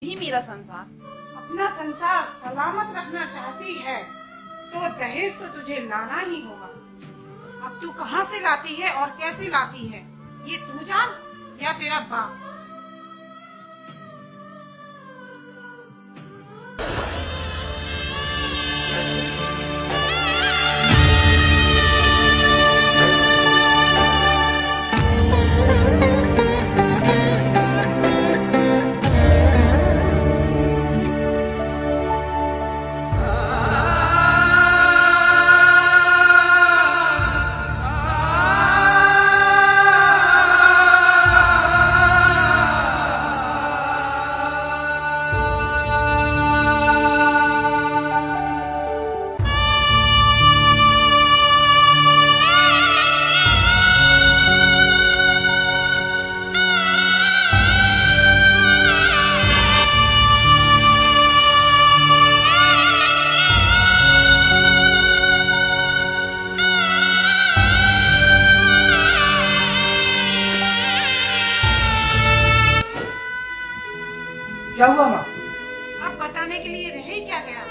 ही मेरा संसार। अपना संसार सलामत रखना चाहती है तो दहेज तो तुझे लाना ही होगा। अब तू कहाँ से लाती है और कैसे लाती है ये तू जान या तेरा बाप। क्या हुआ माँ? अब बताने के लिए रह ही क्या गया।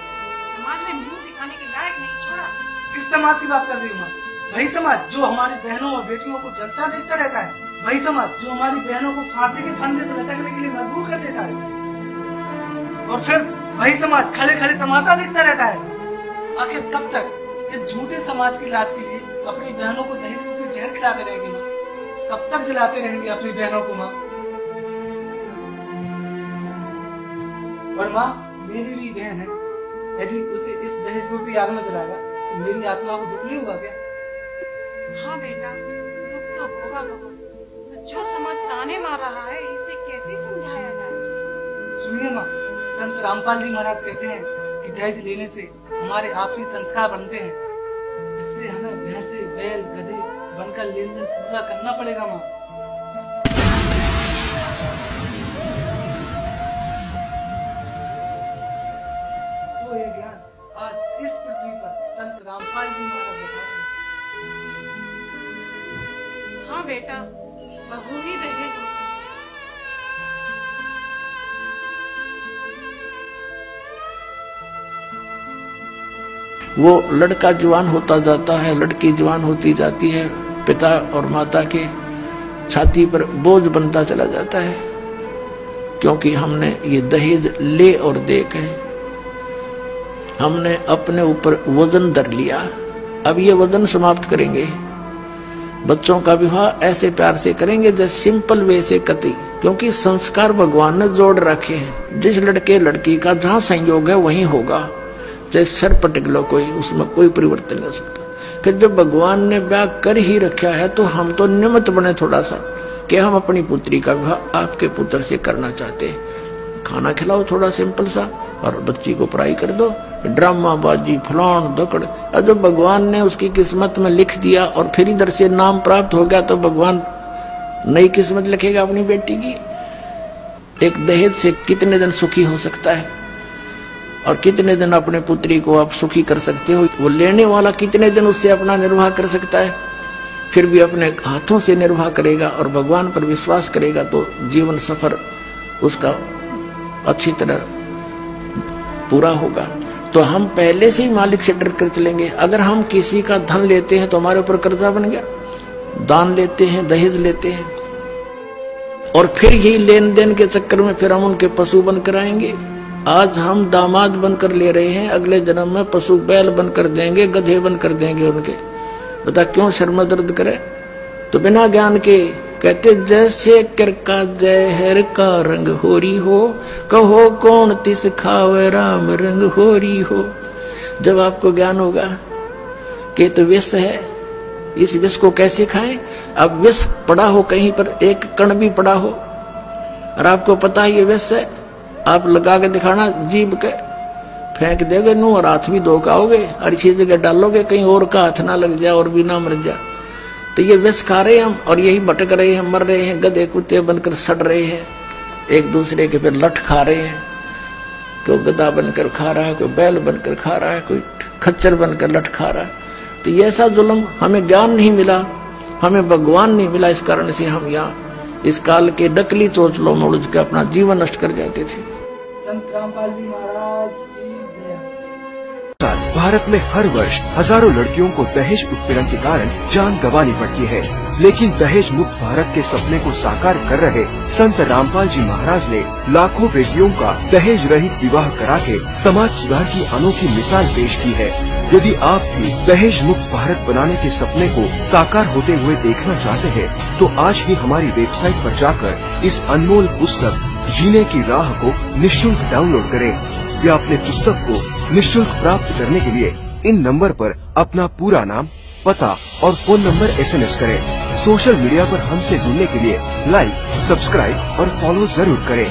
समाज में मुंह दिखाने के लायक नहीं छोड़ा। किस समाज की बात कर रही हूँ माँ? वही समाज जो हमारी बहनों और बेटियों को जलता देखता रहता है, वही समाज जो हमारी बहनों को फांसी के फंदे पर लटकने के लिए मजबूर कर देता है, और फिर वही समाज खड़े खड़े तमाशा देखता रहता है। आखिर कब तक इस झूठे समाज की लाज के लिए अपनी बहनों को दहेज रूपी जहर खिलाते रहेंगे माँ? कब तक जलाते रहेंगे अपनी बहनों को माँ? और माँ, मेरी भी बहन है, यदि उसे इस दहेज रूपी आग में जलाएगा तो मेरी आत्मा को दुख नहीं होगा क्या? हाँ बेटा, दुख तो होगा बहुत। जो समाज ताने मार रहा है इसे कैसे समझाया जाए। सुनिए माँ, संत रामपाल जी महाराज कहते हैं कि दहेज लेने से हमारे आपसी संस्कार बनते हैं, जिससे हमें भैंसे बैल गधे बनकर लेन देन पूरा करना पड़ेगा माँ। तो ये ज्ञान आज इस पृथ्वी पर संत रामपाल जी महाराज बताते हैं। हाँ बेटा, बहू ही दहेज होती है। वो लड़का जवान होता जाता है, लड़की जवान होती जाती है, पिता और माता के छाती पर बोझ बनता चला जाता है, क्योंकि हमने ये दहेज ले और दे के हमने अपने ऊपर वजन धर लिया। अब ये वजन समाप्त करेंगे। बच्चों का विवाह ऐसे प्यार से करेंगे जैसे सिंपल वे से कति, क्योंकि संस्कार भगवान ने जोड़ रखे हैं। जिस लड़के लड़की का जहाँ संयोग है वहीं होगा, चाहे सर पटक लो कोई, उसमें कोई परिवर्तन नहीं हो सकता। फिर जब भगवान ने ब्याह कर ही रखा है तो हम तो निमित्त बने थोड़ा सा कि हम अपनी पुत्री का विवाह आपके पुत्र से करना चाहते हैं। खाना खिलाओ थोड़ा सिंपल सा और बच्ची को पढ़ाई कर दो, ड्रामा बाजी फलान दकड़। और जब भगवान ने उसकी किस्मत में लिख दिया और फिर इधर से नाम प्राप्त हो गया तो भगवान नई किस्मत लिखेगा अपनी बेटी की। एक दहेज से कितने दिन सुखी हो सकता है और कितने दिन अपने पुत्री को आप सुखी कर सकते हो? वो लेने वाला कितने दिन उससे अपना निर्वाह कर सकता है? फिर भी अपने हाथों से निर्वाह करेगा और भगवान पर विश्वास करेगा तो जीवन सफर उसका अच्छी तरह पूरा होगा। तो हम पहले से ही मालिक से डर कर चलेंगे। अगर हम किसी का धन लेते हैं तो हमारे ऊपर कर्जा बन गया, दान लेते हैं, दहेज लेते हैं, और फिर यही लेन देन के चक्कर में फिर हम उनके पशु बनकर आएंगे। आज हम दामाद बनकर ले रहे हैं, अगले जन्म में पशु बैल बनकर देंगे, गधे बनकर देंगे उनके। बता क्यों शर्म दर्द करे? तो बिना ज्ञान के कहते जैसे करका जहर का रंग होरी हो, कहो कौन तिस खावे राम रंग होरी हो। जब आपको ज्ञान होगा कि तो विष है, इस विष को कैसे खाएं? अब विष पड़ा हो कहीं पर, एक कण भी पड़ा हो और आपको पता है ये विष है, आप लगा के दिखाना, जीभ के फेंक देगे नू और हाथ भी धो खाओगे और इसी जगह डालोगे कहीं और का हाथ ना लग जाए और भी ना मर जाए। तो ये विष खा रहे हैं हम और यही भटक रहे हैं, मर रहे हैं, गधे कुत्ते बनकर सड़ रहे हैं, एक दूसरे के फिर लठ खा रहे हैं। कोई गधा बनकर खा रहा है, कोई बैल बनकर खा रहा है, कोई खच्चर बनकर लठ खा रहा है। तो ये ऐसा जुल्म, हमें ज्ञान नहीं मिला, हमें भगवान नहीं मिला, इस कारण से हम यहाँ इस काल के डकली चोचलों में उलझ के अपना जीवन नष्ट कर जाते थे। संत रामपाल जी महाराज की जय। भारत में हर वर्ष हजारों लड़कियों को दहेज उत्पीड़न के कारण जान गंवानी पड़ती है, लेकिन दहेज मुक्त भारत के सपने को साकार कर रहे संत रामपाल जी महाराज ने लाखों बेटियों का दहेज रहित विवाह करा के समाज सुधार की अनोखी मिसाल पेश की है। यदि आप भी दहेज मुक्त भारत बनाने के सपने को साकार होते हुए देखना चाहते हैं, तो आज ही हमारी वेबसाइट पर जाकर इस अनमोल पुस्तक जीने की राह को निःशुल्क डाउनलोड करें या अपने पुस्तक को निःशुल्क प्राप्त करने के लिए इन नंबर पर अपना पूरा नाम, पता और फोन नंबर SMS करें। सोशल मीडिया पर हमसे जुड़ने के लिए लाइक, सब्सक्राइब और फॉलो जरूर करें।